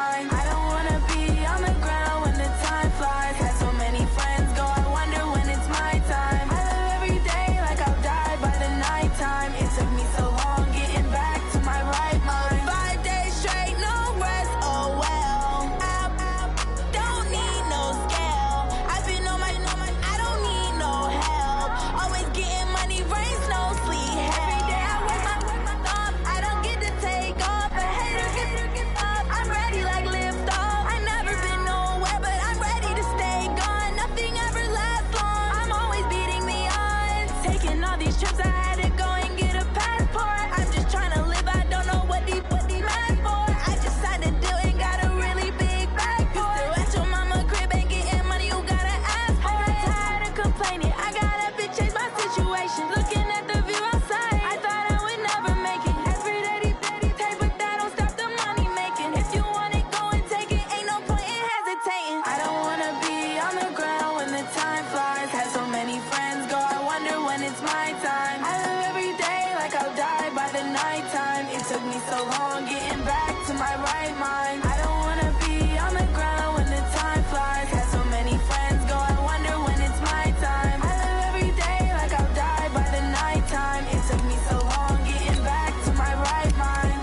mind. I don't wanna be on the ground when the time flies. Had so many friends go, I wonder when it's my time. I live every day like I'll die by the nighttime. It took me so long getting back to my right mind. 5 days straight, no rest, oh well. Don't need no scale. I've been on my, I don't need no help. Always getting money, rains, no sleep. Every day I work my thumb. I don't get to take off, but haters get up. I'm ready like lift off. I never been nowhere, but I'm ready to stay gone. Nothing ever lasts long. I'm always beating the odds. Taking all these trips, I had to go and get a passport. I'm just trying to live, I don't know what they mad for. I just signed a deal and got a really big bag for it. Still at your mama crib and getting money, you gotta ask for it. I got tired of complaining, I got up and changed my situation. Looking at the view outside, I thought I would never make it. Every day they pay, but that don't stop the money making. If you want it, go and take it, ain't no point in hesitating. I don't wanna be on the ground when the time flies. Had so many friends go, I wonder when it's my time. I live every day like I'll die by the nighttime. It took me so long getting back to my right mind. I don't wanna be on the ground when the time flies. Had so many friends go, I wonder when it's my time. I live every day like I'll die by the nighttime. It took me so long getting back to my right mind.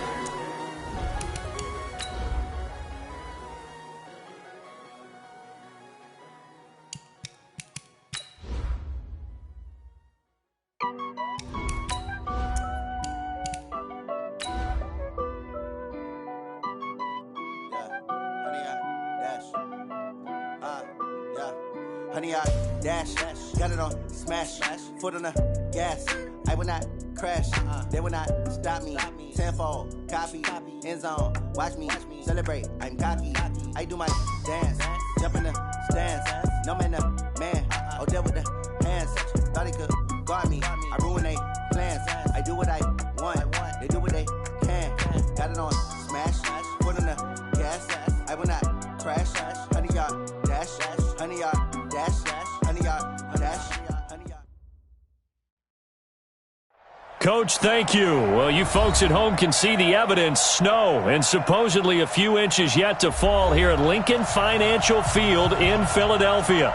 Honey, I dash, got it on smash, foot on the gas. I will not crash, they will not stop me. Tenfold, copy, end zone, watch me celebrate. I'm cocky, I do my dance, jump in the stands. No man, man, oh there with the hands. Thought he could guard me, I ruin they plans. I do what I want, they do what they can. Got it on smash, foot on the gas. I will not crash, honey, y'all dash, honey, y'all dash, honey, y'all dash, honey, y'all. Coach, thank you. Well, you folks at home can see the evidence. Snow and supposedly a few inches yet to fall here at Lincoln Financial Field in Philadelphia.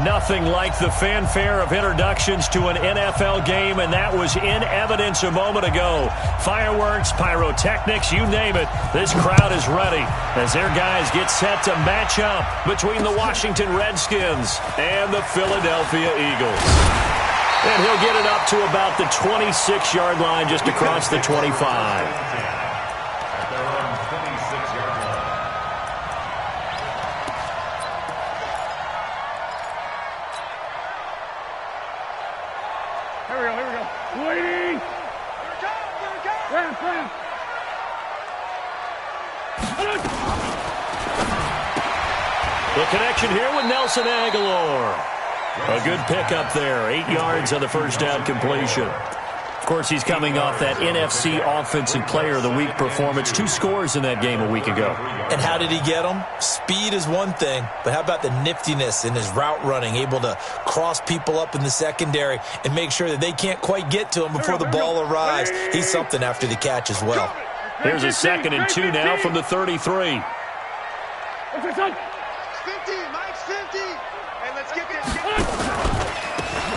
Nothing like the fanfare of introductions to an NFL game, and that was in evidence a moment ago. Fireworks, pyrotechnics, you name it. This crowd is ready as their guys get set to match up between the Washington Redskins and the Philadelphia Eagles. And he'll get it up to about the 26-yard line, just across the 25. The connection here with Nelson Aguilar. A good pickup there. 8 yards on the first down completion. Of course, he's coming off that NFC Offensive Player of the Week performance. 2 scores in that game a week ago. And how did he get them? Speed is one thing, but how about the niftiness in his route running, able to cross people up in the secondary and make sure that they can't quite get to him before the ball arrives. He's something after the catch as well. Here's a 2nd and 2 now from the 33.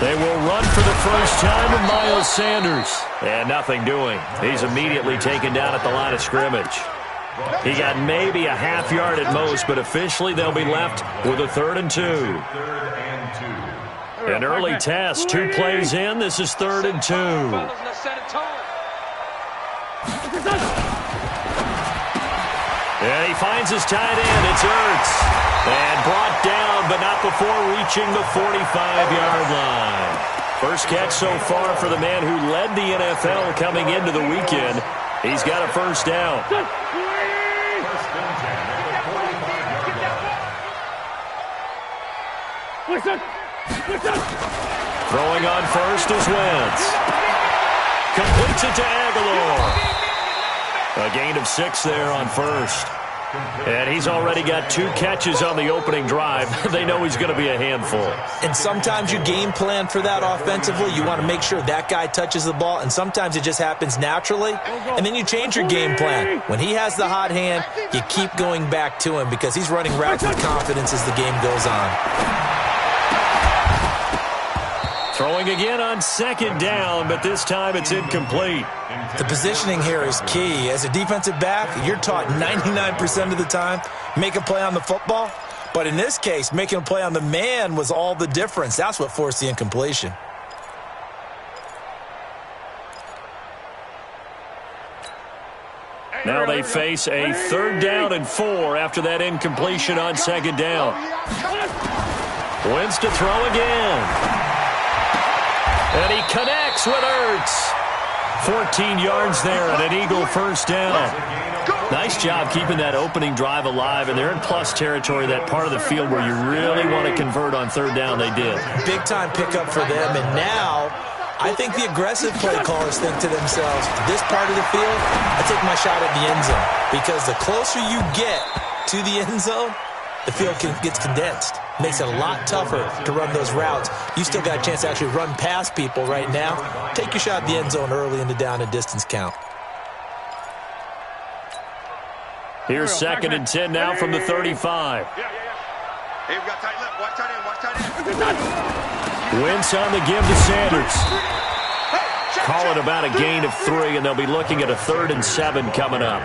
They will run for the first time with Miles Sanders. And nothing doing. He's immediately taken down at the line of scrimmage. He got maybe a half yard at most, but officially they'll be left with a 3rd and 2. An early test, 2 plays in. This is 3rd and 2. And he finds his tight end. It's Ertz. And brought down, but not before reaching the 45-yard line. First catch so far for the man who led the NFL coming into the weekend. He's got a first down. Throwing on first is Wentz. Completes it to Aguilar. A gain of 6 there on first. And he's already got 2 catches on the opening drive. They know he's going to be a handful. And sometimes you game plan for that offensively. You want to make sure that guy touches the ball, and sometimes it just happens naturally. And then you change your game plan. When he has the hot hand, you keep going back to him because he's running routes with confidence as the game goes on. Throwing again on 2nd down, but this time it's incomplete. The positioning here is key. As a defensive back, you're taught 99% of the time, make a play on the football. But in this case, making a play on the man was all the difference. That's what forced the incompletion. Now they face a 3rd down and 4 after that incompletion on 2nd down. Wins to throw again. And he connects with Ertz. 14 yards there and an Eagle 1st down. Nice job keeping that opening drive alive, and they're in plus territory, that part of the field where you really want to convert on 3rd down. They did. Big-time pickup for them, and now I think the aggressive play callers think to themselves, this part of the field, I take my shot at the end zone, because the closer you get to the end zone, the field gets condensed. Makes it a lot tougher to run those routes. You still got a chance to actually run past people right now. Take your shot at the end zone early in the down and distance count. Here's 2nd and 10 now from the 35. Hey, we got tight lip. Watch tight end. Wentz on the give to Sanders. Call it about a gain of 3, and they'll be looking at a 3rd and 7 coming up.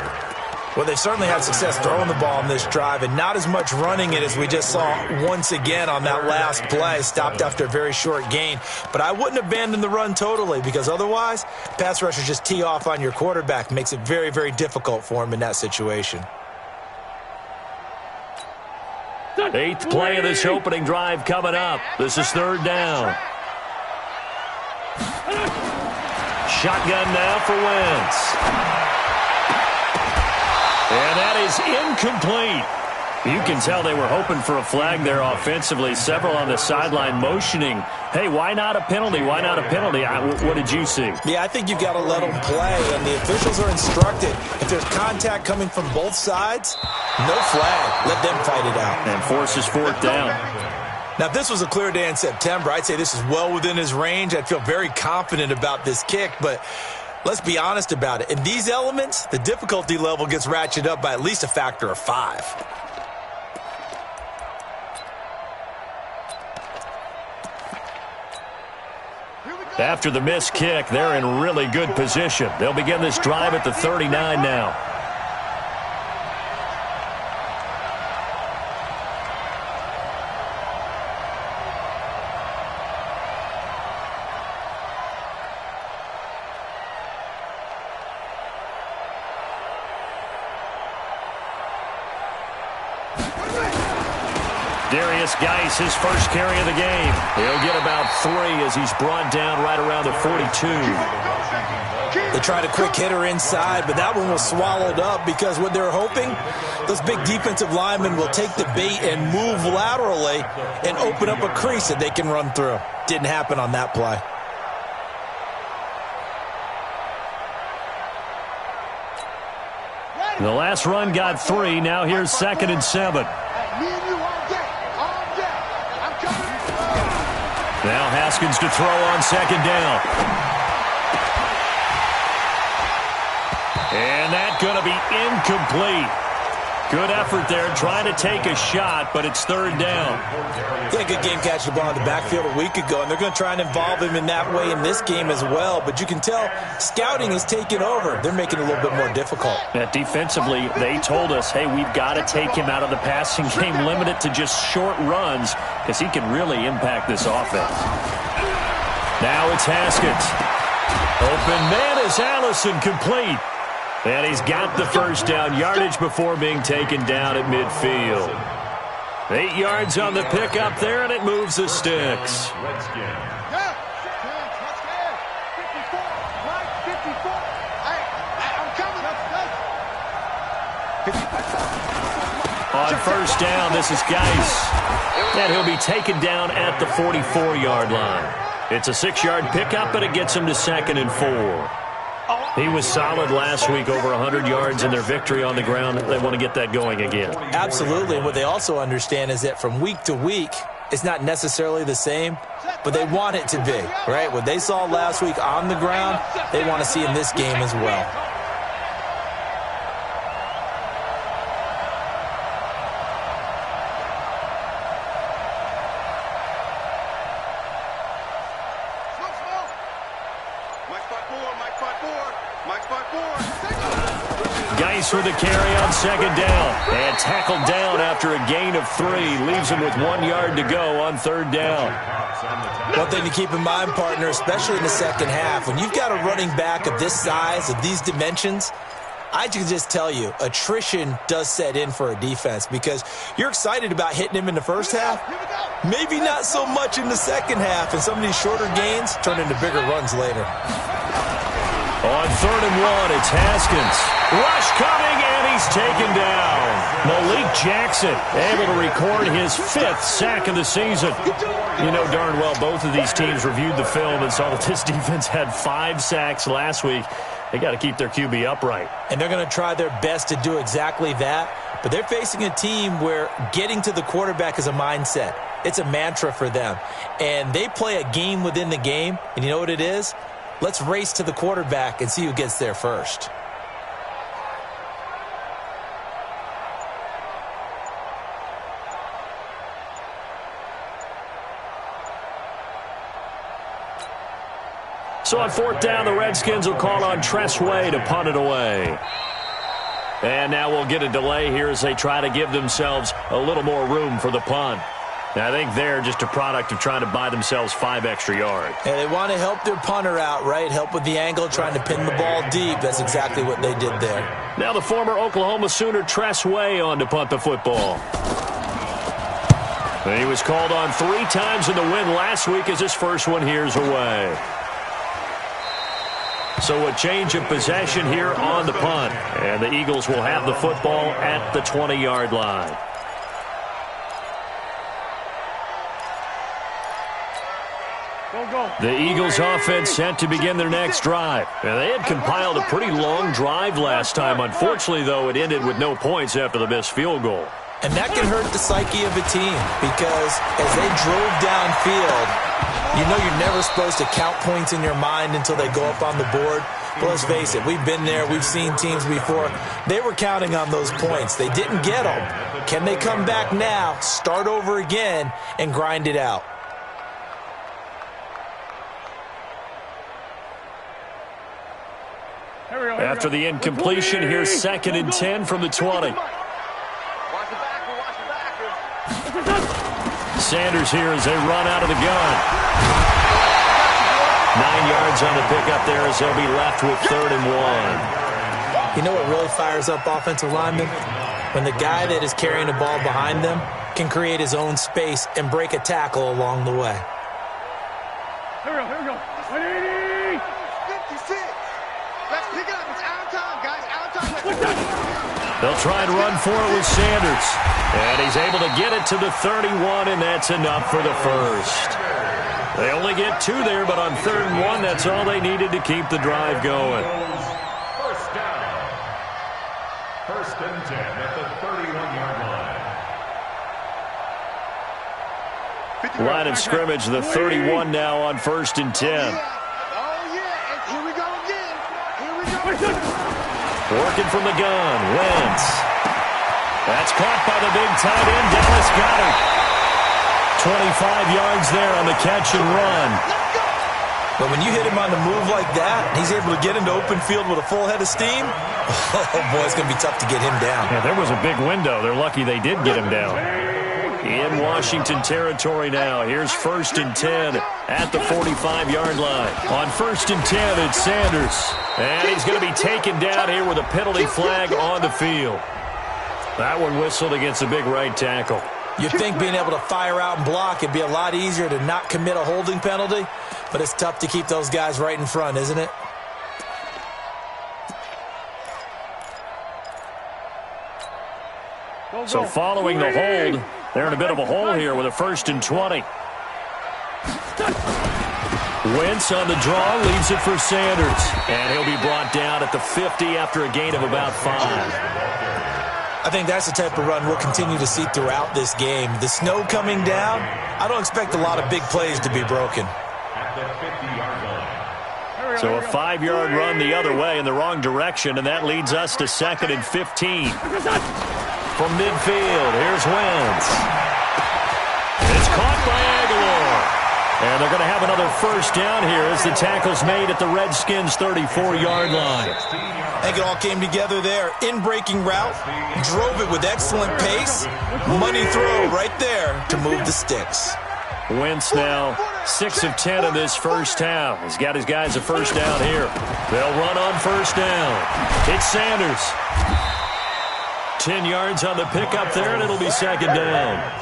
Well, they've certainly had success throwing the ball on this drive, and not as much running it as we just saw once again on that last play. Stopped after a very short gain. But I wouldn't abandon the run totally, because otherwise, pass rushers just tee off on your quarterback. Makes it very, very difficult for him in that situation. 8th play of this opening drive coming up. This is 3rd down. Shotgun now for Wentz. And that is incomplete. You can tell they were hoping for a flag there offensively. Several on the sideline motioning, hey, why not a penalty? Why not a penalty? What did you see? Yeah, I think you've got to let them play, and the officials are instructed. If there's contact coming from both sides, no flag. Let them fight it out. And forces 4th down. Now, if this was a clear day in September, I'd say this is well within his range. I'd feel very confident about this kick, but let's be honest about it. In these elements, the difficulty level gets ratcheted up by at least a factor of 5. After the missed kick, they're in really good position. They'll begin this drive at the 39 now. Geis, his first carry of the game. He'll get about 3 as he's brought down right around the 42. They tried a quick hitter inside, but that one was swallowed up because what they're hoping, those big defensive linemen will take the bait and move laterally and open up a crease that they can run through. Didn't happen on that play. The last run got 3. Now here's 2nd and 7. Now Haskins to throw on 2nd down. And that's going to be incomplete. Good effort there, trying to take a shot, but it's 3rd down. Yeah, good game catching the ball in the backfield a week ago, and they're going to try and involve him in that way in this game as well. But you can tell scouting is taking over. They're making it a little bit more difficult. Defensively, they told us, hey, we've got to take him out of the passing game, limit it to just short runs, because he can really impact this offense. Now it's Haskins. Open man is Allison, complete. And he's got the first down, yardage before being taken down at midfield. 8 yards on the pickup there, and it moves the sticks. On first down, this is Geis. And he'll be taken down at the 44-yard line. It's a 6-yard pickup, but it gets him to 2nd and 4. He was solid last week, over 100 yards in their victory on the ground. They want to get that going again. Absolutely. What they also understand is that from week to week, it's not necessarily the same, but they want it to be, right? What they saw last week on the ground, they want to see in this game as well. Geis with the carry on second down. And tackled down after a gain of 3. Leaves him with 1 yard to go on third down. One thing to keep in mind, partner, especially in the second half, when you've got a running back of this size, of these dimensions, I can just tell you, attrition does set in for a defense because you're excited about hitting him in the first half. Maybe not so much in the second half, and some of these shorter gains turn into bigger runs later. On third and 1, it's Haskins. Rush coming, and he's taken down. Malik Jackson able to record his 5th sack of the season. You know darn well both of these teams reviewed the film and saw that this defense had 5 sacks last week. They got to keep their QB upright. And they're going to try their best to do exactly that. But they're facing a team where getting to the quarterback is a mindset. It's a mantra for them. And they play a game within the game. And you know what it is? Let's race to the quarterback and see who gets there first. So on fourth down, the Redskins will call on Tressway to punt it away. And now we'll get a delay here as they try to give themselves a little more room for the punt. Now, I think they're just a product of trying to buy themselves 5 extra yards. And they want to help their punter out, right? Help with the angle, trying to pin the ball deep. That's exactly what they did there. Now the former Oklahoma Sooner Tressway on to punt the football. And he was called on 3 times in the win last week as his first one here's away. So a change of possession here on the punt. And the Eagles will have the football at the 20-yard line. The Eagles offense set to begin their next drive. And they had compiled a pretty long drive last time. Unfortunately, though, it ended with no points after the missed field goal. And that can hurt the psyche of a team because as they drove downfield, you know you're never supposed to count points in your mind until they go up on the board. But let's face it, we've been there. We've seen teams before. They were counting on those points. They didn't get them. Can they come back now, start over again, and grind it out? After the incompletion, here's 2nd and 10 from the 20. Sanders here as they run out of the gun. 9 yards on the pickup there as they'll be left with 3rd and 1. You know what really fires up offensive linemen? When the guy that is carrying the ball behind them can create his own space and break a tackle along the way. Here we go. 180. 56. Let's pick it up. It's out of time, guys. Out of time. They'll try and run for it with Sanders. And he's able to get it to the 31, and that's enough for the first. They only get 2 there, but on 3rd and 1, that's all they needed to keep the drive going. First down. 1st and 10 at the 31-yard line. Line of scrimmage, the 31 now on 1st and 10. Oh, yeah. And here we go again. Here we go. Working from the gun, Wentz. That's caught by the big tight end, Dallas Goedert. 25 yards there on the catch and run. But when you hit him on the move like that, he's able to get into open field with a full head of steam, oh, boy, it's going to be tough to get him down. Yeah, there was a big window. They're lucky they did get him down. In Washington territory now. Here's 1st and 10 at the 45-yard line. On 1st and 10, it's Sanders. And he's going to be taken down here with a penalty flag on the field. That one whistled against a big right tackle. You'd think being able to fire out and block it'd be a lot easier to not commit a holding penalty, but it's tough to keep those guys right in front, isn't it? So following the hold, they're in a bit of a hole here with a 1st and 20. Wentz on the draw, leaves it for Sanders. And he'll be brought down at the 50 after a gain of about 5. I think that's the type of run we'll continue to see throughout this game. The snow coming down, I don't expect a lot of big plays to be broken. So a 5-yard run the other way in the wrong direction, and that leads us to 2nd and 15. From midfield, here's Wentz. It's caught by Aguilar. And they're going to have another first down here as the tackle's made at the Redskins' 34-yard line. I think it all came together there. In-breaking route, drove it with excellent pace. Money throw right there to move the sticks. Wentz now 6 of 10 in this first half. He's got his guys a first down here. They'll run on first down. It's Sanders. 10 yards on the pickup there, and it'll be 2nd down.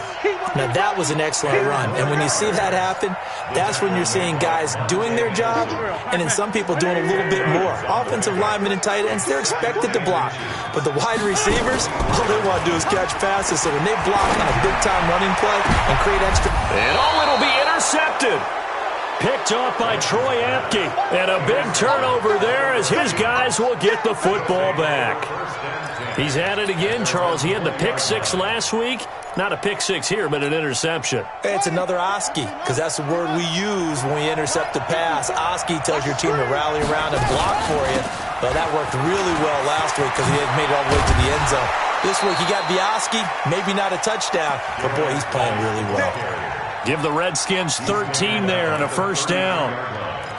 Now, that was an excellent run. And when you see that happen, that's when you're seeing guys doing their job and then some people doing a little bit more. Offensive linemen and tight ends, they're expected to block. But the wide receivers, all they want to do is catch passes. So when they block on a big-time running play and create extra... And it'll be intercepted. Picked off by Troy Apke. And a big turnover there as his guys will get the football back. He's at it again, Charles. He had the pick 6 last week. Not a pick 6 here, but an interception. It's another Oski, because that's the word we use when we intercept a pass. Oski tells your team to rally around and block for you. Well, that worked really well last week because he had made it all the way to the end zone. This week he got the Oski, maybe not a touchdown, but boy, he's playing really well. Give the Redskins 13 there and a first down.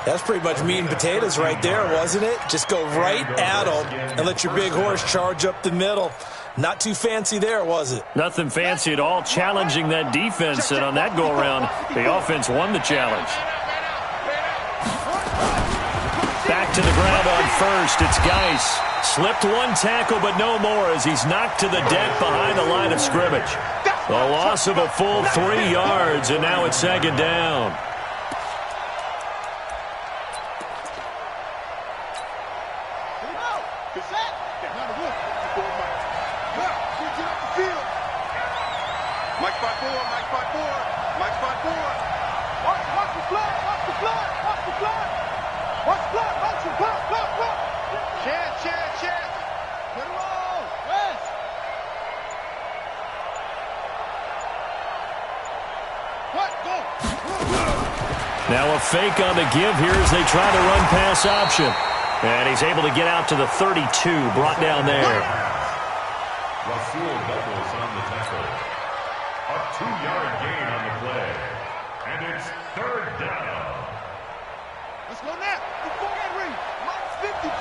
That's pretty much meat and potatoes right there, wasn't it? Just go right at them and let your big horse charge up the middle. Not too fancy there, was it? Nothing fancy at all, challenging that defense, and on that go-around, the offense won the challenge. Back to the ground on first, it's Geis. Slipped one tackle, but no more as he's knocked to the deck behind the line of scrimmage. A loss of a full 3 yards, and now it's 2nd down. Now a fake on the give here as they try to run pass option. And he's able to get out to the 32, brought down there. Rasul Douglas on the tackle. A 2-yard gain on the play. And it's 3rd down. Let's go now. Before that ring. Mike's 54.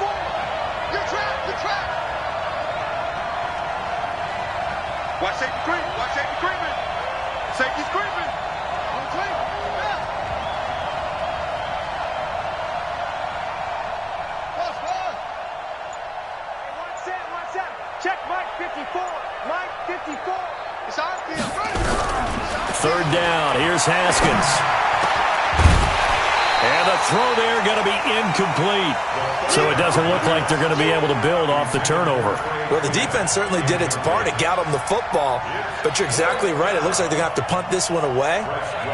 You're trapped. You're trapped. Watch safety creep. Watch safety creeping. Safety's creeping. On train. Yeah. Check Mike 54. Mike 54. It's our field. 3rd down. Here's Haskins. And the throw there going to be incomplete. So it doesn't look like they're going to be able to build off the turnover. Well, the defense certainly did its part. It got them the football. But you're exactly right. It looks like they're going to have to punt this one away.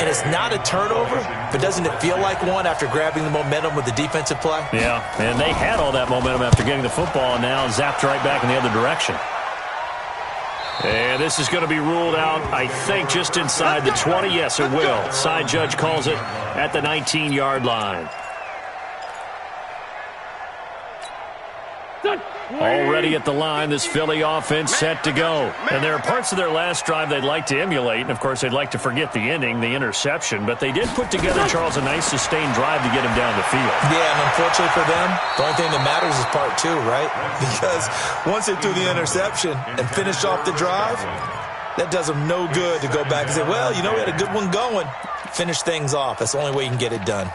And it's not a turnover, but doesn't it feel like one after grabbing the momentum with the defensive play? Yeah, and they had all that momentum after getting the football and now zapped right back in the other direction. And this is going to be ruled out, I think, just inside the 20. Yes, it will. Side judge calls it at the 19-yard line. Already at the line, this Philly offense set to go. And there are parts of their last drive they'd like to emulate, and of course they'd like to forget the ending, the interception, but they did put together, Charles, a nice sustained drive to get him down the field. Yeah, and unfortunately for them, the only thing that matters is part 2, right? Because once they threw the interception and finished off the drive, that does them no good to go back and say, well, you know, we had a good one going. Finish things off. That's the only way you can get it done.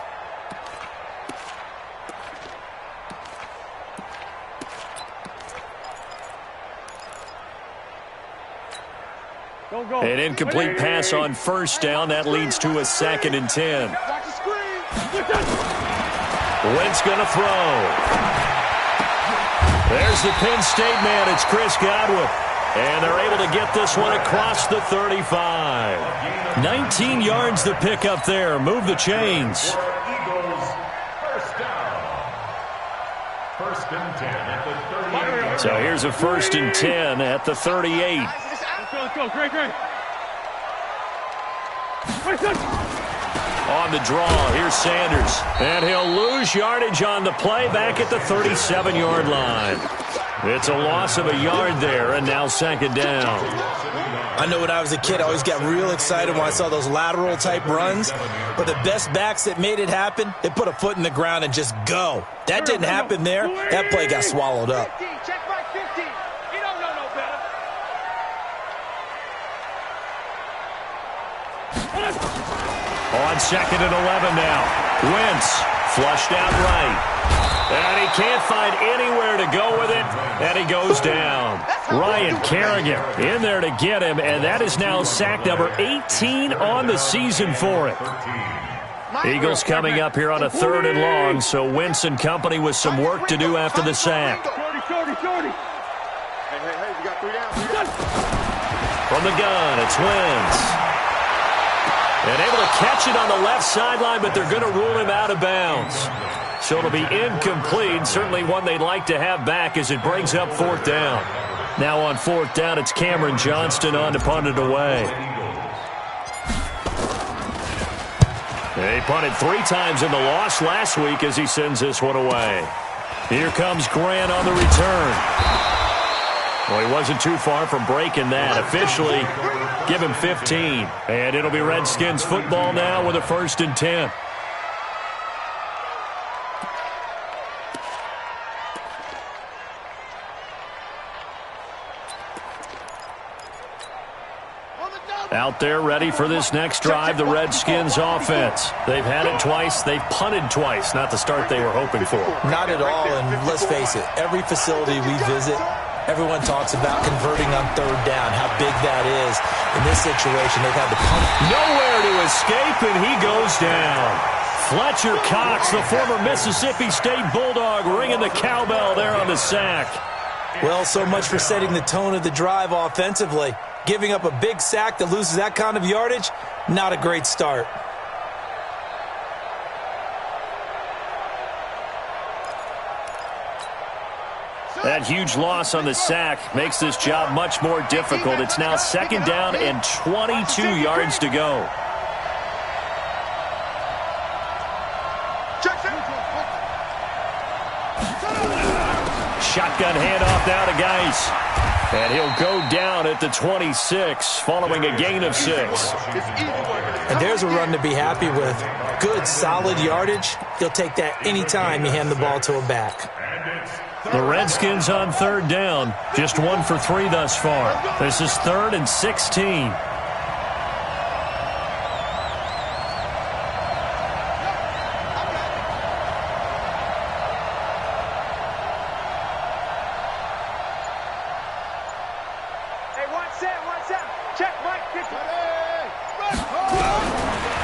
An incomplete pass on first down. That leads to a 2nd and 10. Wentz going to throw. There's the Penn State man. It's Chris Godwin. And they're able to get this one across the 35. 19 yards to pick up there. Move the chains. First and 10 at the 38. So here's a 1st and 10 at the 38. Let's go. Great. On the draw, here's Sanders. And he'll lose yardage on the play back at the 37-yard line. It's a loss of a yard there, and now 2nd down. I know when I was a kid, I always got real excited when I saw those lateral-type runs. But the best backs that made it happen, they put a foot in the ground and just go. That didn't happen there. That play got swallowed up. Check right 50. You don't know no better. On 2nd and 11 now. Wentz flushed out right. And he can't find anywhere to go with it, and he goes down. Ryan Kerrigan in there to get him, and that is now sack number 18 on the season for it. Eagles coming up here on a 3rd and long, so Wentz and company with some work to do after the sack. Hey, we got 3 down. From the gun, it's Wentz. And able to catch it on the left sideline, but they're going to rule him out of bounds. So it'll be incomplete, certainly one they'd like to have back as it brings up 4th down. Now on 4th down, it's Cameron Johnston on to punt it away. He punted 3 times in the loss last week as he sends this one away. Here comes Grant on the return. Well, he wasn't too far from breaking that. Officially, give him 15. And it'll be Redskins football now with a 1st and 10. Out there ready for this next drive, the Redskins offense. They've had it twice. They've punted twice. Not the start they were hoping for. Not at all, and let's face it, every facility we visit, everyone talks about converting on 3rd down, how big that is. In this situation, they've had to punt. Nowhere to escape, and he goes down. Fletcher Cox, the former Mississippi State Bulldog, ringing the cowbell there on the sack. Well, so much for setting the tone of the drive offensively. Giving up a big sack that loses that kind of yardage, not a great start. That huge loss on the sack makes this job much more difficult. It's now 2nd down and 22 yards to go. Shotgun handoff now to Geis. And he'll go down at the 26 following a gain of 6. And there's a run to be happy with. Good, solid yardage. He'll take that anytime you hand the ball to a back. The Redskins on 3rd down. Just 1 for 3 thus far. This is 3rd and 16.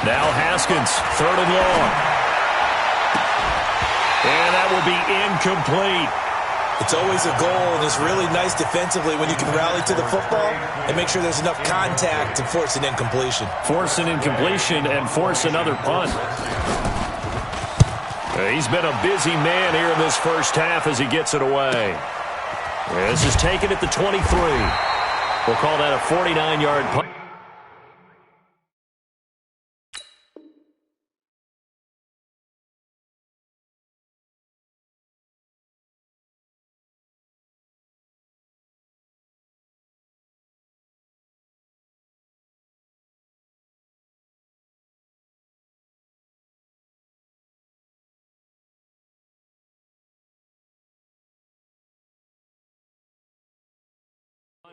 Now Haskins, 3rd and long. And that will be incomplete. It's always a goal, and it's really nice defensively when you can rally to the football and make sure there's enough contact to force an incompletion. Force an incompletion and force another punt. He's been a busy man here in this first half as he gets it away. This is taken at the 23. We'll call that a 49-yard punt.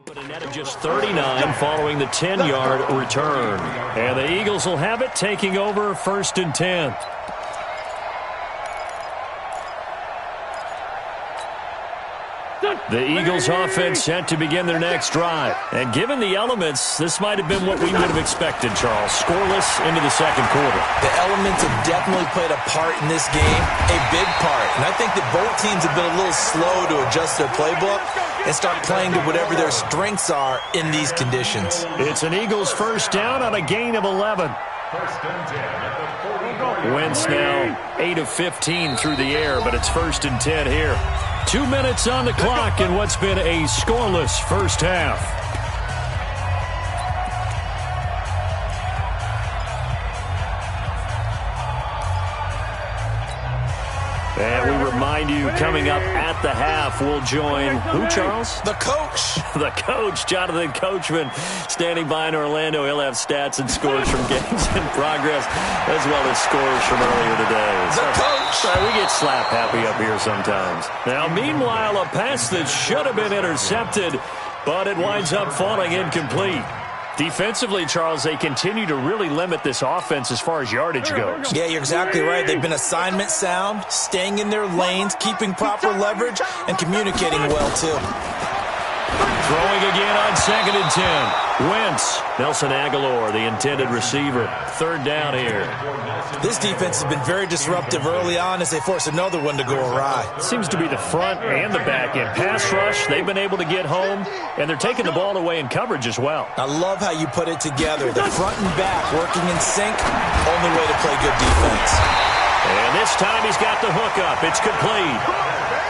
But a net of just 39 following the 10-yard return. And the Eagles will have it, taking over 1st and 10. The Eagles offense set to begin their next drive. And given the elements, this might have been what we would have expected, Charles. Scoreless into the 2nd quarter. The elements have definitely played a part in this game, a big part. And I think that both teams have been a little slow to adjust their playbook and start playing to whatever their strengths are in these conditions. It's an Eagles 1st down on a gain of 11. First and 10 at the 40. Wentz now 8 of 15 through the air, but it's first and 10 here. 2 minutes on the clock in what's been a scoreless first half. And we remind you, coming up at the half, we'll join who, Charles? The coach. The coach, Jonathan Coachman, standing by in Orlando. He'll have stats and scores from games in progress, as well as scores from earlier today. The coach. Sorry, we get slap happy up here sometimes. Now, meanwhile, a pass that should have been intercepted, but it winds up falling incomplete. Defensively, Charles, they continue to really limit this offense as far as yardage goes. Yeah, you're exactly right. They've been assignment sound, staying in their lanes, keeping proper leverage, and communicating well, too. Throwing again on 2nd and 10. Wentz. Nelson Aguilar, the intended receiver. 3rd down here. This defense has been very disruptive early on as they force another one to go awry. Seems to be the front and the back end. Pass rush, they've been able to get home, and they're taking the ball away in coverage as well. I love how you put it together. The front and back working in sync, only way to play good defense. And this time he's got the hook up. It's complete.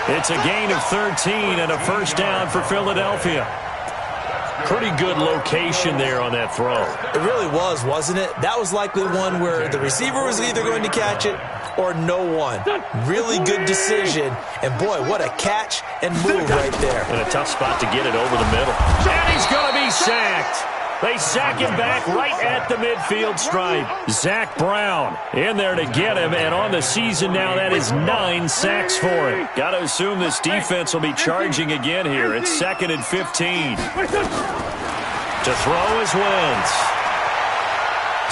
It's a gain of 13 and a first down for Philadelphia. Pretty good location there on that throw. It really was, wasn't it? That was likely one where the receiver was either going to catch it or no one. Really good decision. And, boy, what a catch and move right there. And a tough spot to get it over the middle. And he's going to be sacked. They sack him back right at the midfield stripe. Zach Brown in there to get him, and on the season now, that is 9 sacks for him. Got to assume this defense will be charging again here. It's 2nd and 15. To throw is Wentz.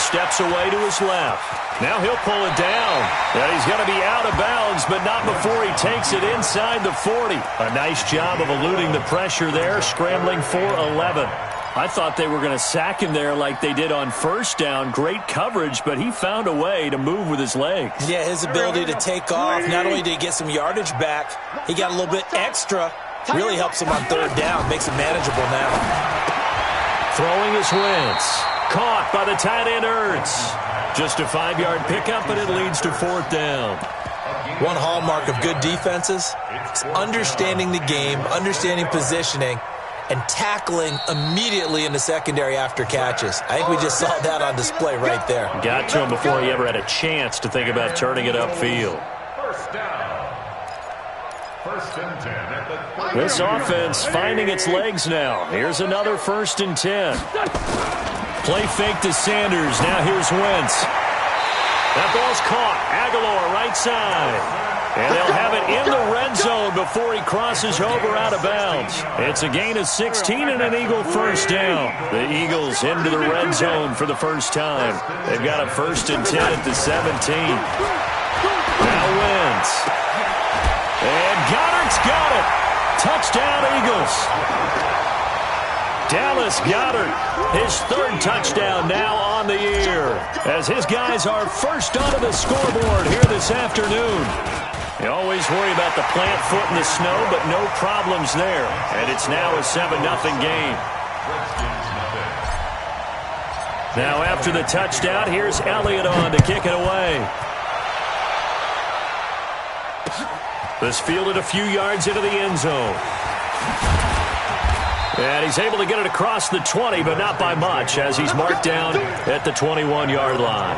Steps away to his left. Now he'll pull it down. And he's going to be out of bounds, but not before he takes it inside the 40. A nice job of eluding the pressure there, scrambling for 11. I thought they were going to sack him there like they did on 1st down. Great coverage, but he found a way to move with his legs. Yeah, his ability to take off, not only did he get some yardage back, he got a little bit extra. Really helps him on 3rd down, makes it manageable now. Throwing is Wentz. Caught by the tight end Ertz. Just a 5-yard pickup, and it leads to 4th down. One hallmark of good defenses is understanding the game, understanding positioning, and tackling immediately in the secondary after catches. I think we just saw that on display right there. Got to him before he ever had a chance to think about turning it upfield. First down. 1st and 10 at the This offense finding its legs now. Here's another 1st and 10. Play fake to Sanders. Now here's Wentz. That ball's caught. Aguilar right side. And they'll have it in the red zone before he crosses over out of bounds. It's a gain of 16 and an Eagle first down. The Eagles into the red zone for the first time. They've got a 1st and 10 at the 17. Now Wentz. And Goddard's got it. Touchdown Eagles. Dallas Goedert, his 3rd touchdown now on the year, as his guys are first onto the scoreboard here this afternoon. You always worry about the plant foot in the snow, but no problems there. And it's now a 7-0 game. Now after the touchdown, here's Elliott on to kick it away. This fielded a few yards into the end zone. And he's able to get it across the 20, but not by much, as he's marked down at the 21-yard line.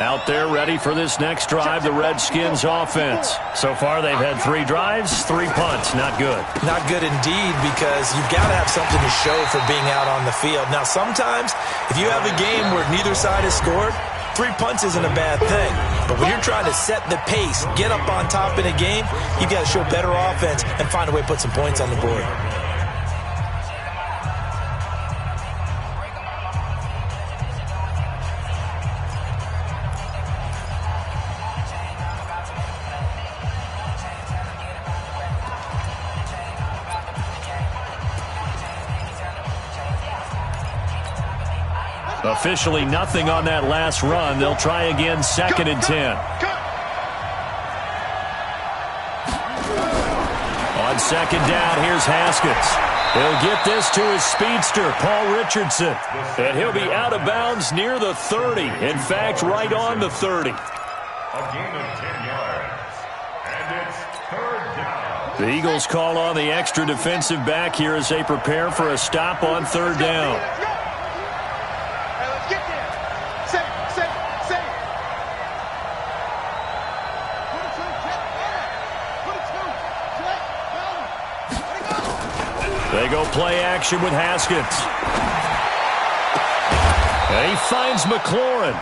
Out there ready for this next drive, the Redskins offense. So far they've had 3 drives, 3 punts. Not good. Not good indeed, because you've got to have something to show for being out on the field. Now sometimes if you have a game where neither side has scored, 3 punts isn't a bad thing. But when you're trying to set the pace, get up on top in a game, you've got to show better offense and find a way to put some points on the board. Officially nothing on that last run. They'll try again, 2nd and 10. On second down, here's Haskins. He'll get this to his speedster, Paul Richardson. And he'll be out of bounds near the 30. In fact, right on the 30. A gain of 10 yards. And it's third down. The Eagles call on the extra defensive back here as they prepare for a stop on third down. Let's get there. Safe. They go play action with Haskins. And he finds McLaurin.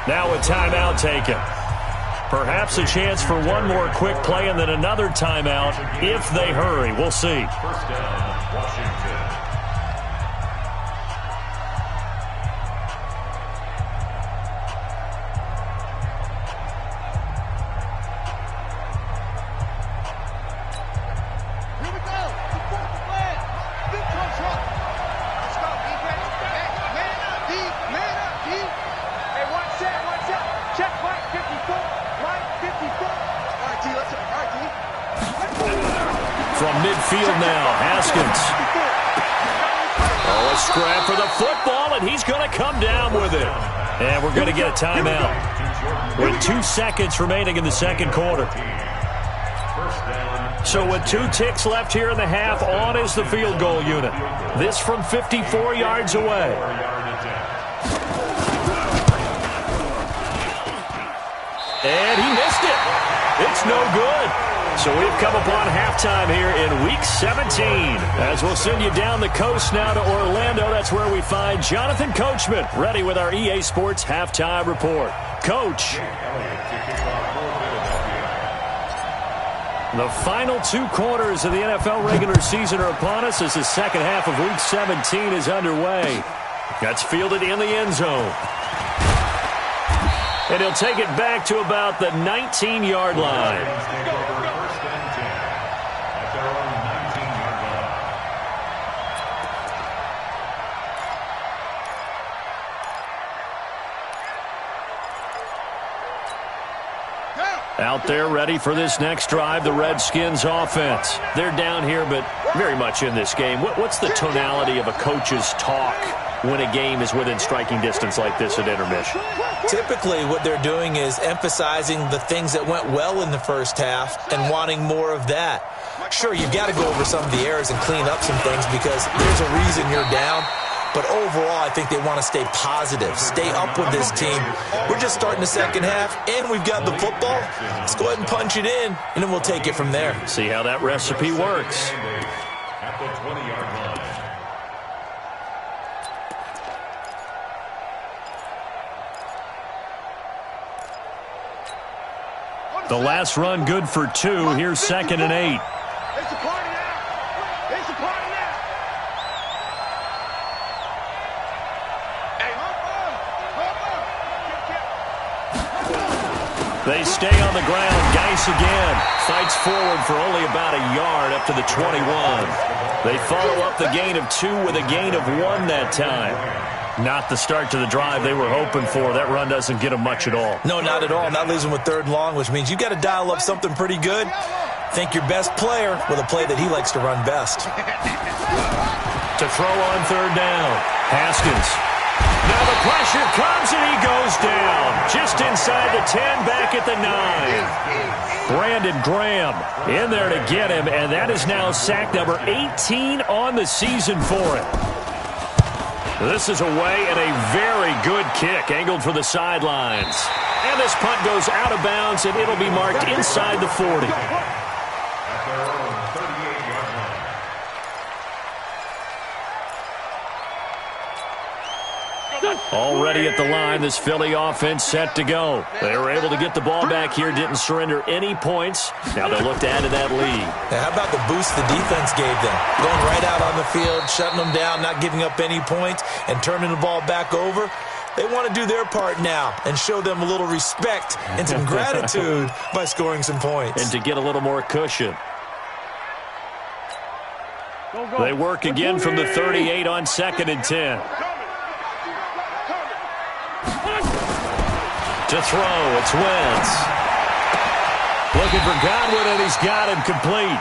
Now a timeout taken. Perhaps a chance for one more quick play and then another timeout if they hurry. We'll see. First down, Washington. Here we go. Support the flag. Big truck. Let's go, defense. Man up, D. Hey, watch out. Check Mike 54. Mike 54. All right, D, let's go. All right, D. From midfield now, Haskins. Oh, a scrap for the football, and he's going to come down with it. And we're going to get a timeout with 2 seconds remaining in the second quarter. So with 2 ticks left here in the half, on is the field goal unit. This from 54 yards away. And he missed it. It's no good. So we've come upon halftime here in Week 17. As we'll send you down the coast now to Orlando. That's where we find Jonathan Coachman ready with our EA Sports Halftime Report. Coach. The final 2 quarters of the NFL regular season are upon us as the second half of Week 17 is underway. That's fielded in the end zone. And he'll take it back to about the 19-yard line. Out there ready for this next drive, the Redskins offense. They're down here, but very much in this game. What's the tonality of a coach's talk when a game is within striking distance like this at intermission? Typically, what they're doing is emphasizing the things that went well in the first half and wanting more of that. Sure, you've got to go over some of the errors and clean up some things because there's a reason you're down. But overall, I think they want to stay positive, stay up with this team. We're just starting the second half, and we've got the football. Let's go ahead and punch it in, and then we'll take it from there. See how that recipe works. At the 20-yard line. The last run good for 2. Here's 2nd and 8. It's a party now. It's a party now. They stay on the ground. Geis again fights forward for only about a yard up to the 21. They follow up the gain of 2 with a gain of 1 that time. Not the start to the drive they were hoping for. That run doesn't get them much at all. No, not at all. And that leaves them with 3rd and long, which means you've got to dial up something pretty good. Think your best player with a play that he likes to run best. To throw on 3rd down, Haskins. Now the pressure comes and he goes down. Just inside the 10, back at the 9. Brandon Graham in there to get him, and that is now sack number 18 on the season for him. This is away and a very good kick, angled for the sidelines. And this punt goes out of bounds, and it'll be marked inside the 40. At their own 38-yard line. Already at the line, this Philly offense set to go. They were able to get the ball back here, didn't surrender any points. Now they'll look to add to that lead. Now, how about the boost the defense gave them? Going right out on the field, shutting them down, not giving up any points, and turning the ball back over. They want to do their part now and show them a little respect and some gratitude by scoring some points. And to get a little more cushion. They work again from the 38 on 2nd and 10. To throw, it's Wentz. Looking for Godwin, and he's got him complete.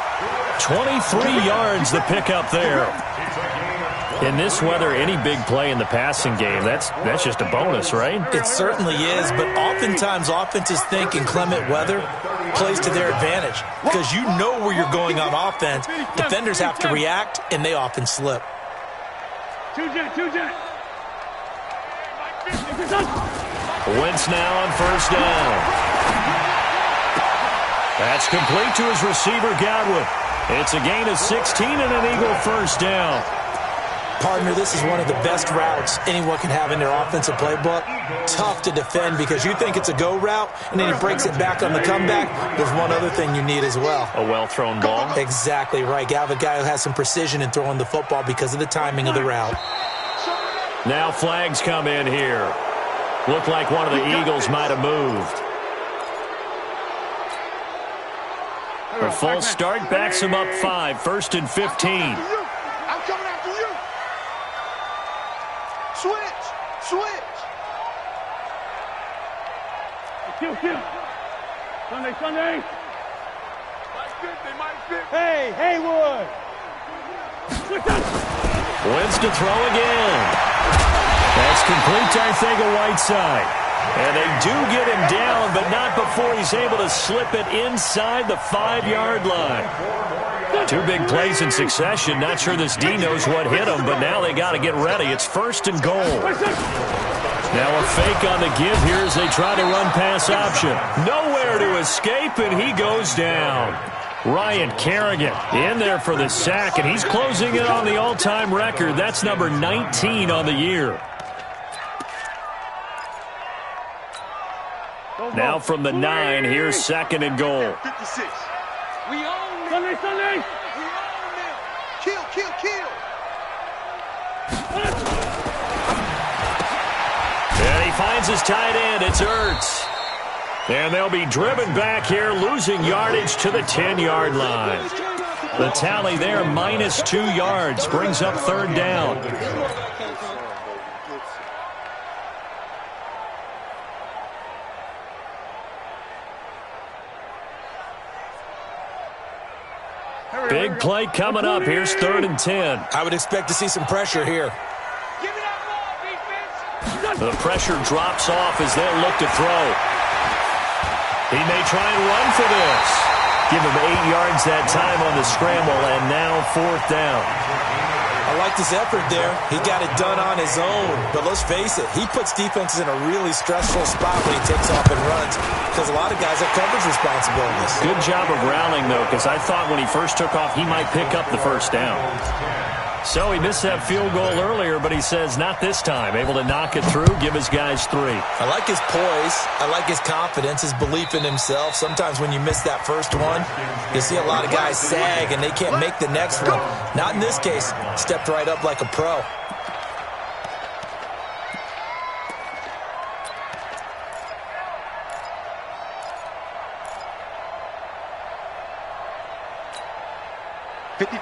23 yards the pickup there. In this weather, any big play in the passing game, that's just a bonus, right? It certainly is, but oftentimes offenses think in clement weather plays to their advantage because you know where you're going on offense. Defenders have to react, and they often slip. Wentz now on first down. That's complete to his receiver, Godwin. It's a gain of 16 and an Eagle first down. Partner, this is one of the best routes anyone can have in their offensive playbook. Tough to defend because you think it's a go route, and then he breaks it back on the comeback. There's one other thing you need as well. A well-thrown ball. Exactly right. You have a guy who has some precision in throwing the football because of the timing of the route. Now flags come in here. Looked like one of the Eagles might have moved. A false start backs him up 5, 1st and 15. I'm coming after you. Switch. Kill. Sunday. Hey, Haywood. Wentz to throw again. That's complete to Arcega-Whiteside. And they do get him down, but not before he's able to slip it inside the 5-yard line. 2 big plays in succession. Not sure this D knows what hit him, but now they got to get ready. It's 1st and goal. Now a fake on the give here as they try to run pass option. Nowhere to escape, and he goes down. Ryan Kerrigan in there for the sack, and he's closing in on the all-time record. That's number 19 on the year. Now from the 9, here's 2nd and goal. 56. We own them. Sunday. We own them. Kill. And he finds his tight end. It's Ertz. And they'll be driven back here, losing yardage to the 10-yard line. The tally there, minus 2 yards, brings up 3rd down. Big play coming up. Here's 3rd and 10. I would expect to see some pressure here. Give me that ball, defense. The pressure drops off as they'll look to throw. He may try and run for this. Give him 8 yards that time on the scramble, and now 4th down. I liked his effort there. He got it done on his own. But let's face it, he puts defenses in a really stressful spot when he takes off and runs because a lot of guys have coverage responsibilities. Good job of rallying, though, because I thought when he first took off, he might pick up the 1st down. So he missed that field goal earlier, but he says not this time. Able to knock it through, give his guys 3. I like his poise. I like his confidence, his belief in himself. Sometimes when you miss that first one, you see a lot of guys sag and they can't make the next one. Not in this case. Stepped right up like a pro.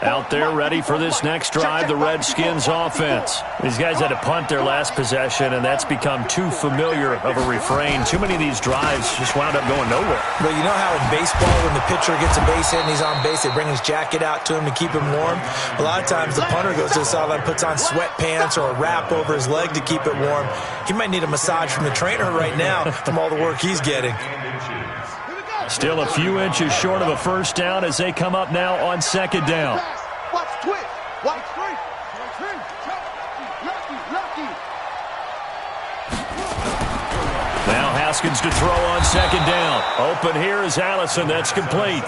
Out there ready for this next drive, the Redskins offense. These guys had to punt their last possession, and that's become too familiar of a refrain. Too many of these drives just wound up going nowhere. Well, you know how in baseball when the pitcher gets a base hit and he's on base, they bring his jacket out to him to keep him warm? A lot of times the punter goes to the sideline, puts on sweatpants or a wrap over his leg to keep it warm. He might need a massage from the trainer right now from all the work he's getting. Still a few inches short of a 1st down as they come up now on 2nd down. Watch twist. Watch three. Lucky. Now Haskins to throw on 2nd down. Open here is Allison. That's complete.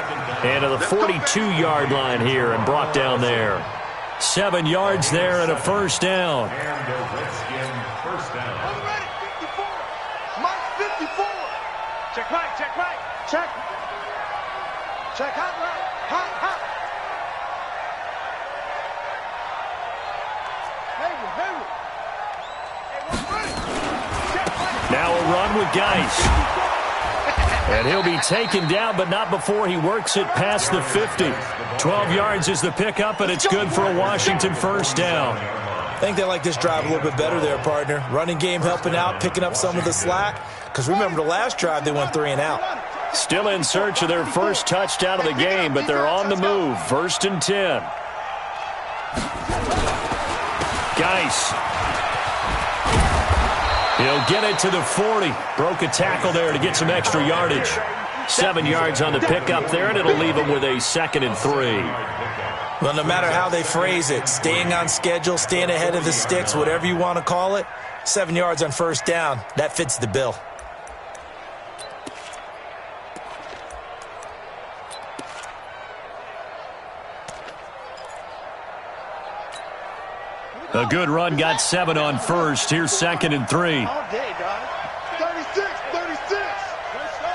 And to the 42-yard line here and brought down there. 7 yards there and a 1st down. And the Redskin 1st down. Ready, 54. Mike 54. Check right. Check hot right. Hot. Now a run with Geis. And he'll be taken down, but not before he works it past the 50. 12 yards is the pickup, and it's good for a Washington 1st down. I think they like this drive a little bit better there, partner. Running game helping out, picking up some of the slack. Because remember the last drive, they went 3 and out. Still in search of their first touchdown of the game, but they're on the move. 1st and 10. Geis. He'll get it to the 40. Broke a tackle there to get some extra yardage. 7 yards on the pickup there, and it'll leave him with a 2nd and 3. Well, no matter how they phrase it, staying on schedule, staying ahead of the sticks, whatever you want to call it, 7 yards on 1st down, that fits the bill. A good run got 7 on 1st. Here's 2nd and 3. All day, dog. 36, 36. Let's go.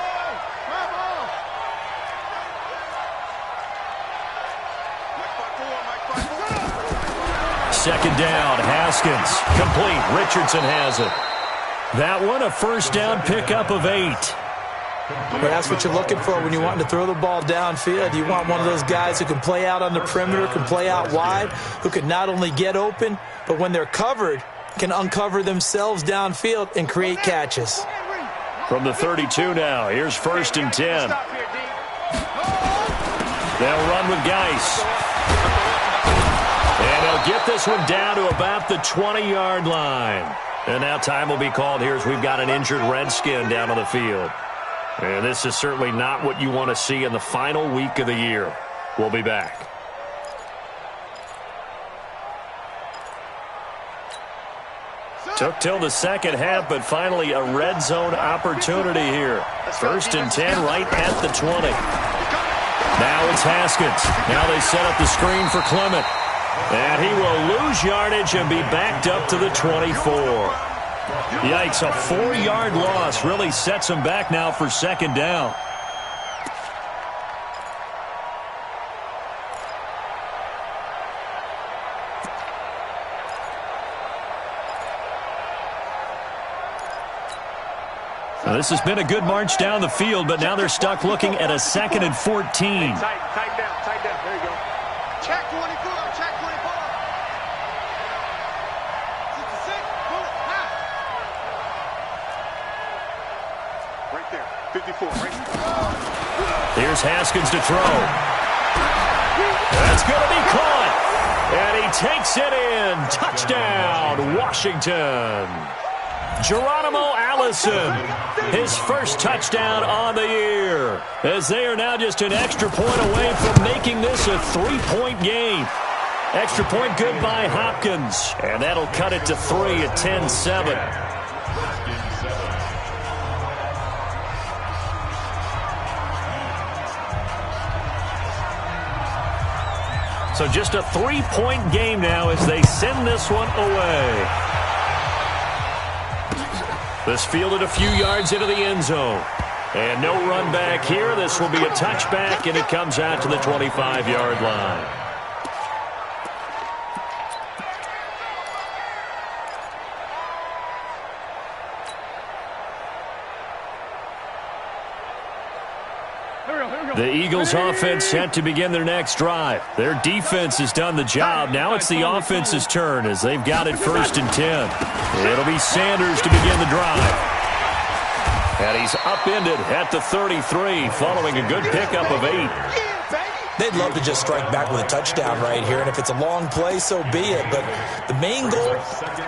Come on. Second down, Haskins. Complete. Richardson has it. That one, a 1st down pickup of 8. Well, that's what you're looking for when you want to throw the ball downfield. You want one of those guys who can play out on the perimeter, can play out wide, who can not only get open, but when they're covered, can uncover themselves downfield and create catches. From the 32 now, here's 1st and 10. They'll run with Geis. And they'll get this one down to about the 20-yard line. And now time will be called here as we've got an injured redskin down on the field. And this is certainly not what you want to see in the final week of the year. We'll be back. Took till the second half, but finally a red zone opportunity here. 1st and 10 right at the 20. Now it's Haskins. Now they set up the screen for Clement. And he will lose yardage and be backed up to the 24. Yikes, a 4-yard loss really sets him back now for 2nd down. Now, this has been a good march down the field, but now they're stuck looking at a 2nd and 14. Tight down. There you go. Check 24. Check 24. 66. Pull it. Now. Right there. 54. Right there. Here's Haskins to throw. That's going to be caught. And he takes it in. Touchdown, Washington. Geronimo Allison, his first touchdown on the year, as they are now just an extra point away from making this a 3-point game. Extra point good by Hopkins, and that'll cut it to 3 at 10-7. So just a 3-point game now as they send this one away. This fielded a few yards into the end zone. And no run back here. This will be a touchback, and it comes out to the 25-yard line. The Eagles' offense set to begin their next drive. Their defense has done the job. Now it's the offense's turn as they've got it 1st and 10. It'll be Sanders to begin the drive. And he's upended at the 33 following a good pickup of 8. They'd love to just strike back with a touchdown right here, and if it's a long play, so be it. But the main goal,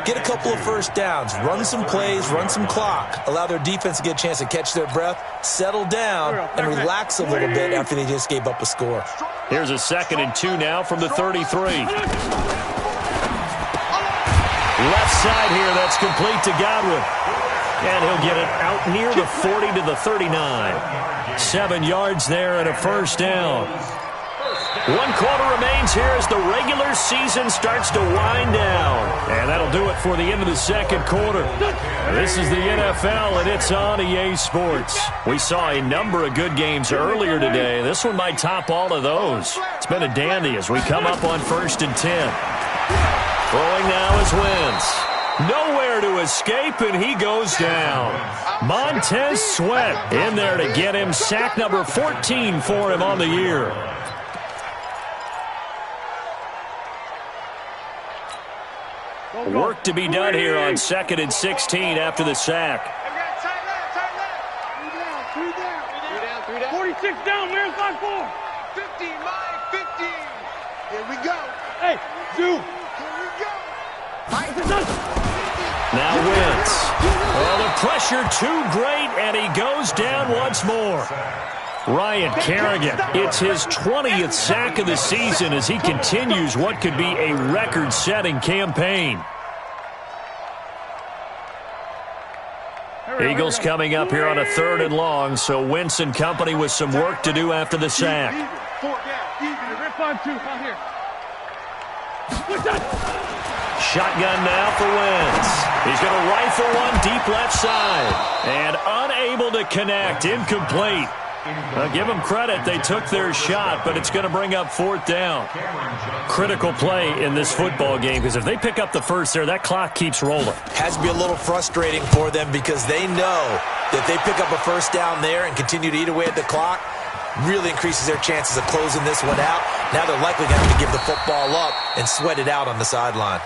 get a couple of 1st downs, run some plays, run some clock, allow their defense to get a chance to catch their breath, settle down, and relax a little bit after they just gave up a score. Here's a 2nd and 2 now from the 33. Left side here, that's complete to Godwin. And he'll get it out near the 40 to the 39. 7 yards there and a 1st down. 1 quarter remains here as the regular season starts to wind down. And that'll do it for the end of the 2nd quarter. This is the NFL, and it's on EA Sports. We saw a number of good games earlier today. This one might top all of those. It's been a dandy as we come up on 1st and 10. Throwing now is Wentz. Nowhere to escape, and he goes down. Montez Sweat in there to get him. Sack number 14 for him on the year. Work to be done here on 2nd and 16 after the sack. 26 down, man. 5-4. 50, Mike. 50. Here we go. Hey, Zoo. Here we go. Now Wentz. Well, the pressure too great, and he goes down once more. Ryan Kerrigan, it's his 20th sack of the season as he continues what could be a record-setting campaign. Eagles coming up here on a 3rd and long, so Wentz and company with some work to do after the sack. 4 down. Even. Rip 5-2 out here. Shotgun now for Wentz. He's going to rifle one deep left side. And unable to connect. Incomplete. Now, give them credit. They took their shot, but it's going to bring up 4th down. Critical play in this football game, because if they pick up the first there, that clock keeps rolling. Has to be a little frustrating for them because they know that they pick up a first down there and continue to eat away at the clock, really increases their chances of closing this one out. Now they're likely going to have to give the football up and sweat it out on the sideline.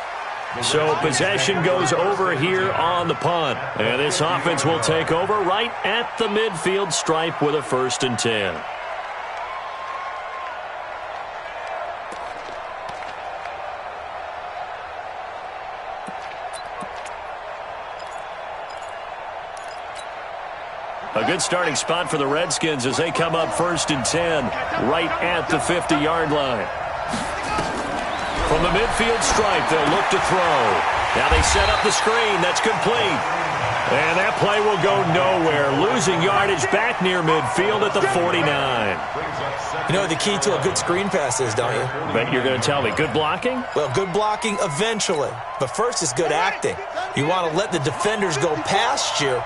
So possession goes over here on the punt. And this offense will take over right at the midfield stripe with a 1st and 10. A good starting spot for the Redskins as they come up 1st and 10 right at the 50-yard line. From the midfield stripe, they'll look to throw. Now they set up the screen. That's complete. And that play will go nowhere. Losing yardage back near midfield at the 49. You know what the key to a good screen pass is, don't you? Bet you're going to tell me. Good blocking? Well, good blocking eventually. But first is good acting. You want to let the defenders go past you,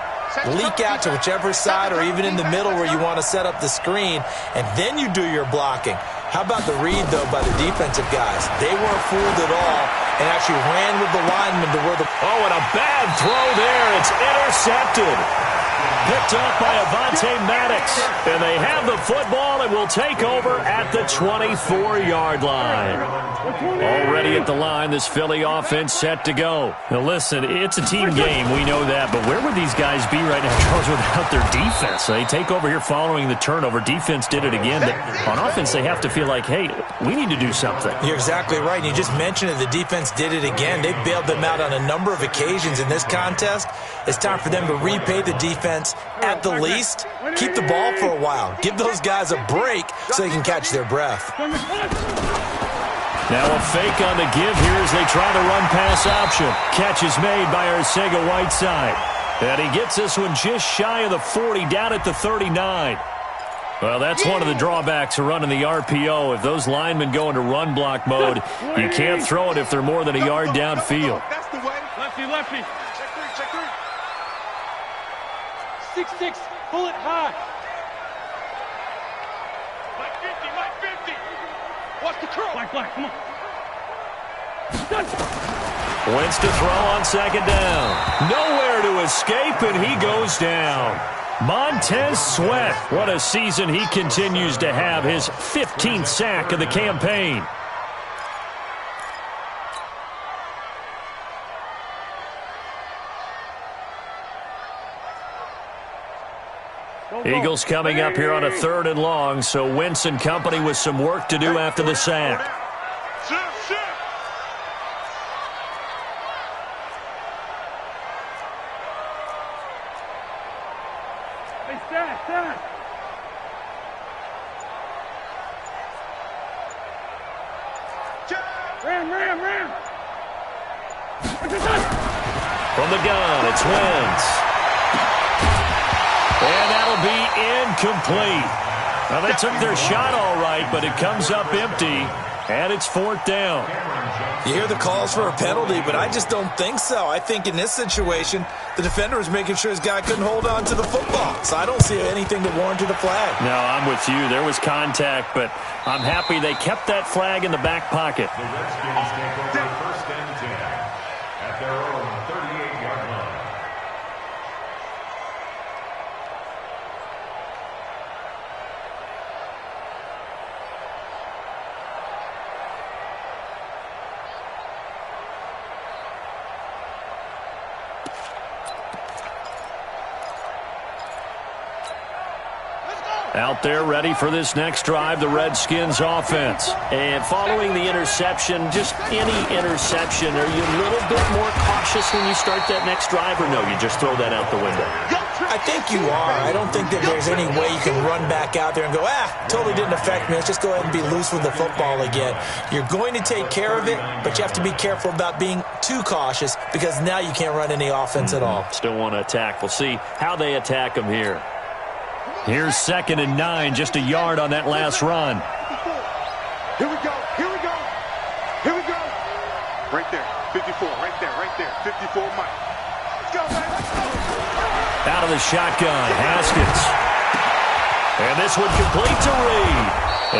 leak out to whichever side or even in the middle where you want to set up the screen, and then you do your blocking. How about the read, though, by the defensive guys? They weren't fooled at all and actually ran with the lineman to where the... Oh, and a bad throw there. It's intercepted. Picked up by Avonte Maddox. And they have the football and will take over at the 24-yard line. Already at the line, this Philly offense set to go. Now, listen, it's a team game. We know that. But where would these guys be right now, Charles, without their defense? They take over here following the turnover. Defense did it again. But on offense, they have to feel like, hey, we need to do something. You're exactly right. And you just mentioned it. The defense did it again. They bailed them out on a number of occasions in this contest. It's time for them to repay the defense at the least. Keep the ball for a while. Give those guys a break so they can catch their breath. Now a fake on the give here as they try the run-pass option. Catch is made by Arcega-Whiteside. And he gets this one just shy of the 40, down at the 39. Well, that's one of the drawbacks of running the RPO. If those linemen go into run block mode, you can't throw it if they're more than a yard downfield. That's the way. Lefty, lefty. Check 3. 6-6. Pull it high. Mike 50. Watch the curl. Black, come on. Wentz to throw on 2nd down. Nowhere to escape, and he goes down. Montez Sweat, what a season he continues to have, his 15th sack of the campaign. Eagles coming up here on a 3rd and long, so Wentz and company with some work to do after the sack. Hey, stand. Ram. From the gun, it's Wentz. And that'll be incomplete. Well, they took their shot all right, but it comes up empty, and it's 4th down. You hear the calls for a penalty, but I just don't think so. I think in this situation, the defender was making sure his guy couldn't hold on to the football. So I don't see anything to warrant the flag. No, I'm with you. There was contact, but I'm happy they kept that flag in the back pocket. The Redskins take over 1st and 10 at their own 38-yard line. Let's go. Out there ready for this next drive, the Redskins offense. And following the interception, just any interception, are you a little bit more cautious when you start that next drive, or no, you just throw that out the window? I think you are. I don't think that there's any way you can run back out there and go, totally didn't affect me. Let's just go ahead and be loose with the football again. You're going to take care of it, but you have to be careful about being too cautious because now you can't run any offense at all. Still want to attack. We'll see how they attack them here. Here's 2nd and 9, just a yard on that last run. Here we go. Here we go. Here we go. Right there. 54. Right there. Right there. 54, Mike. Let's go, man. Let's go. Out of the shotgun, Haskins. And this one complete to Reed.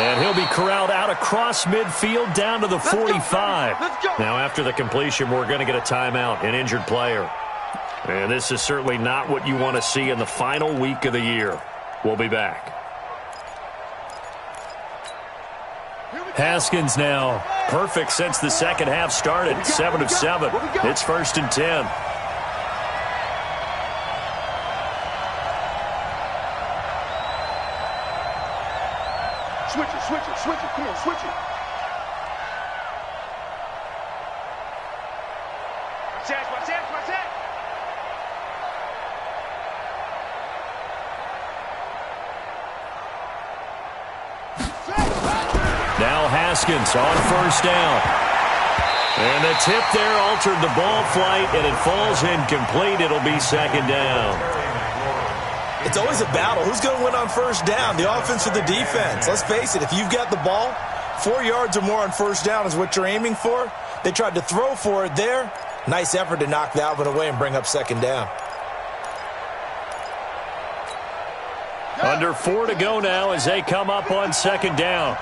And he'll be corralled out across midfield down to the 45. Let's go. Now after the completion, we're going to get a timeout, an injured player. And this is certainly not what you want to see in the final week of the year. We'll be back. Haskins now perfect since the second half started. 7 of 7. It's 1st and 10. Switch it, switch it, switch it. Come on, switch it. Watch that, watch that. Now Haskins on 1st down. And the tip there altered the ball flight, and it falls incomplete. It'll be 2nd down. It's always a battle. Who's going to win on 1st down, the offense or the defense? Let's face it, if you've got the ball, 4 yards or more on 1st down is what you're aiming for. They tried to throw for it there. Nice effort to knock that one away and bring up 2nd down. Under 4 to go now as they come up on 2nd down.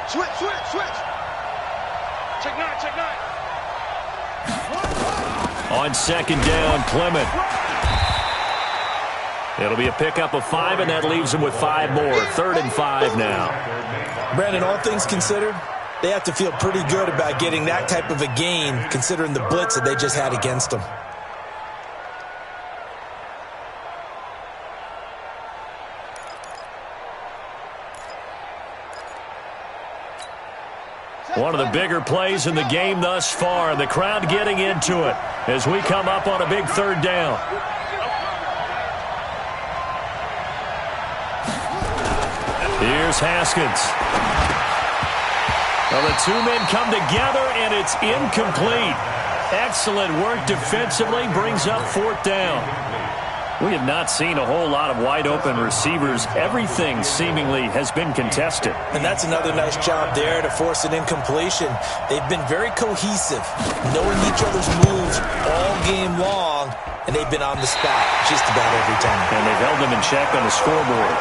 Switch, switch, switch. Check 9, check 9. On 2nd down, Clement. It'll be a pickup of 5, and that leaves them with 5 more. 3rd and 5 now. Brandon, all things considered, they have to feel pretty good about getting that type of a gain considering the blitz that they just had against them. One of the bigger plays in the game thus far. The crowd getting into it as we come up on a big 3rd down. Here's Haskins. Well, the 2 men come together, and it's incomplete. Excellent work defensively, brings up 4th down. We have not seen a whole lot of wide-open receivers. Everything seemingly has been contested. And that's another nice job there to force an incompletion. They've been very cohesive, knowing each other's moves all game long, and they've been on the spot just about every time. And they've held them in check on the scoreboard.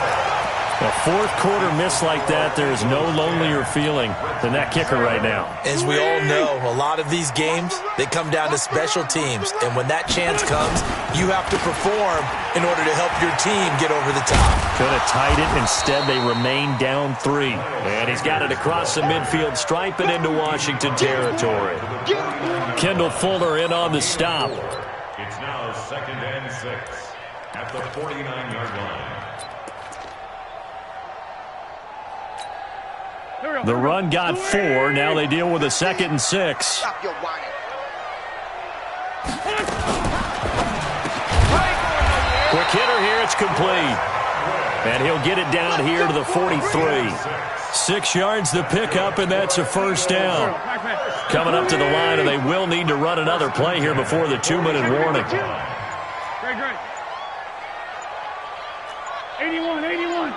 A 4th quarter miss like that, there is no lonelier feeling than that kicker right now. As we all know, a lot of these games, they come down to special teams. And when that chance comes, you have to perform in order to help your team get over the top. Could have tied it. Instead, they remain down 3. And he's got it across the midfield stripe and into Washington territory. Kendall Fuller in on the stop. It's now 2nd and 6 at the 49-yard line. The run got 4. Now they deal with a 2nd and 6. Stop your whining. Quick hitter here. It's complete. And he'll get it down here to the 43. 6 yards the pickup, and that's a 1st down. Coming up to the line, and they will need to run another play here before the 2-minute warning. Great. 81.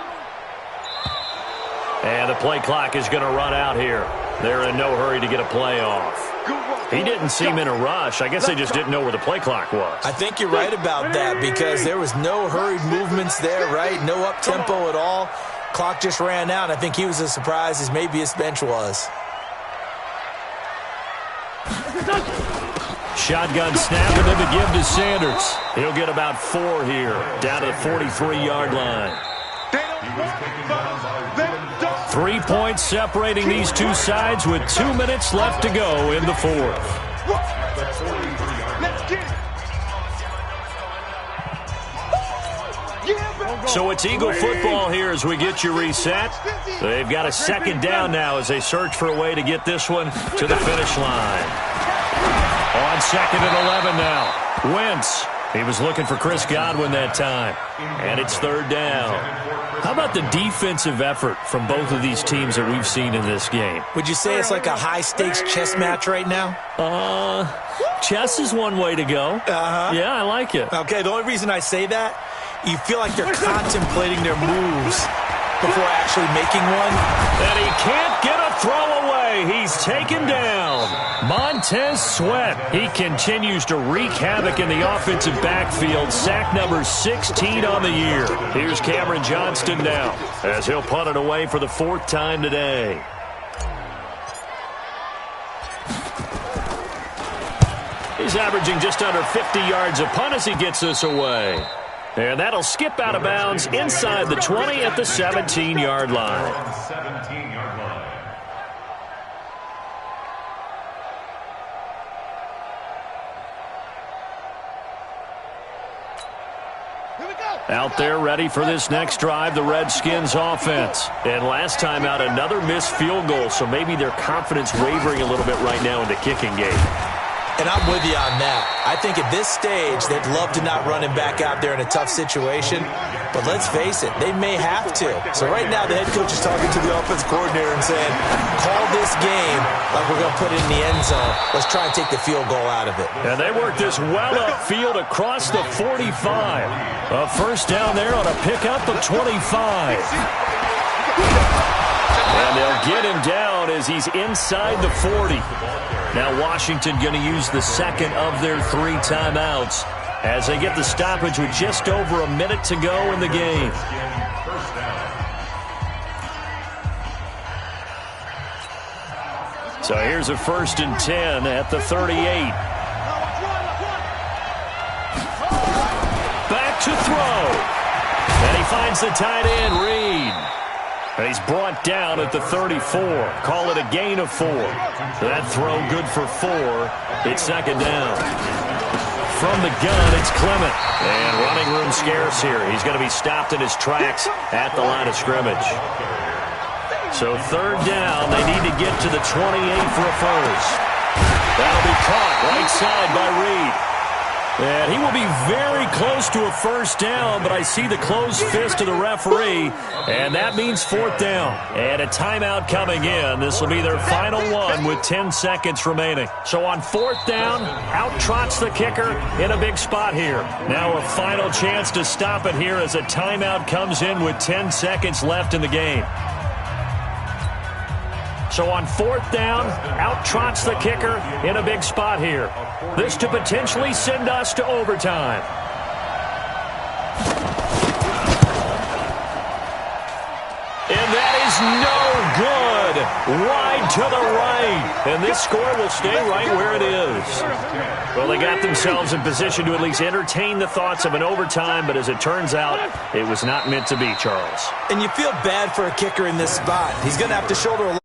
And the play clock is going to run out here. They're in no hurry to get a play off. He didn't seem in a rush. I guess they just didn't know where the play clock was. I think you're right about that because there was no hurried movements there, right? No up-tempo at all. Clock just ran out. I think he was as surprised as maybe his bench was. Shotgun snap and then the give to Sanders. He'll get about 4 here, down to the 43-yard line. 3 points separating these two sides with 2 minutes left to go in the 4th. So it's Eagle football here as we get you reset. They've got a second down now as they search for a way to get this one to the finish line. On second and 11 now. Wentz. He was looking for Chris Godwin that time. And it's third down. How about the defensive effort from both of these teams that we've seen in this game? Would you say it's like a high-stakes chess match right now? Chess is one way to go. Yeah, I like it. Okay, the only reason I say that, you feel like they're contemplating their moves before actually making one. And he can't get a throw away. He's taken down. Montez Sweat. He continues to wreak havoc in the offensive backfield. Sack number 16 on the year. Here's Cameron Johnston now as he'll punt it away for the fourth time today. He's averaging just under 50 yards a punt as he gets this away. And that'll skip out of bounds inside the 20 at the 17-yard line. 17-yard line. Out there ready for this next drive, the Redskins offense. And last time out, another missed field goal, so maybe their confidence wavering a little bit right now in the kicking game. And I'm with you on that. I think at this stage, they'd love to not run him back out there in a tough situation. But let's face it, they may have to. So right now, the head coach is talking to the offense coordinator and saying, call this game like we're going to put it in the end zone. Let's try and take the field goal out of it. And they work this well upfield across the 45. A first down there on a pickup of 25. And they'll get him down as he's inside the 40. Now Washington going to use the second of their 3 timeouts as they get the stoppage with just over a minute to go in the game. So here's a 1st and 10 at the 38. Back to throw. And he finds the tight end, Reed. And he's brought down at the 34. Call it a gain of 4. That throw good for 4. It's second down. From the gun, it's Clement. And running room scarce here. He's going to be stopped in his tracks at the line of scrimmage. So third down, they need to get to the 28 for a first. That'll be caught right side by Reed. And he will be very close to a first down, but I see the closed fist of the referee, and that means fourth down. And a timeout coming in. This will be their final one with 10 seconds remaining. So on fourth down, out trots the kicker in a big spot here. Now a final chance to stop it here as a timeout comes in with 10 seconds left in the game. So on fourth down, out trots the kicker in a big spot here. This to potentially send us to overtime. And that is no good. Wide to the right. And this score will stay right where it is. Well, they got themselves in position to at least entertain the thoughts of an overtime, but as it turns out, it was not meant to be, Charles. And you feel bad for a kicker in this spot. He's going to have to shoulder a